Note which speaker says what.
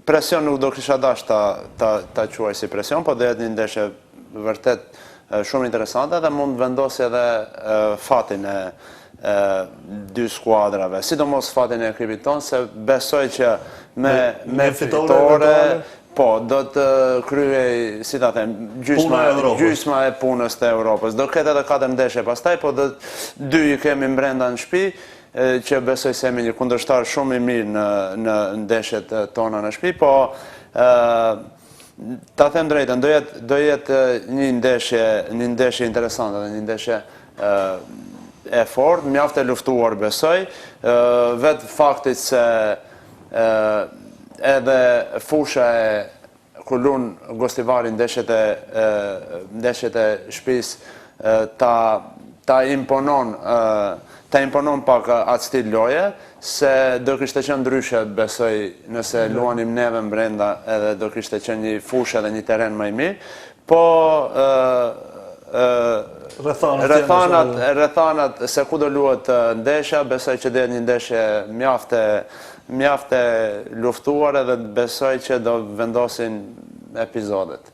Speaker 1: presion nuk do kisha dash ta quaj si presion, po do jetë një ndeshje vërtet shumë interesante dhe mund vendosë edhe fatin e dy skuadrave, sidomos fatin e ekipit tonë, se besoj që me fitore, po, do të kryej, si ta them, gjysma e punës të Europës. Do ketë edhe 4 ndeshje pastaj, po 2 i kemi brenda në shtëpi, që besoj se jemi një kundërshtar shumë i mirë në ndeshjet tona në shtëpi, po ta them drejtën, do jetë një ndeshje interesante dhe një ndeshje e fortë, mjaft e luftuar besoj, vetë faktit se edhe fusha e Kulun Gostivari ndeshjet e shtëpisë ta imponon pak atë stil loje, se do kishte qenë ndryshe besoj nëse luanim neve brenda edhe do kishte qenë një fushë edhe një teren më i mirë, po rrethanat se ku do luhet ndeshja, besoj që do jetë një ndeshje mjaft e luftuar edhe besoj që do vendosin epizodet.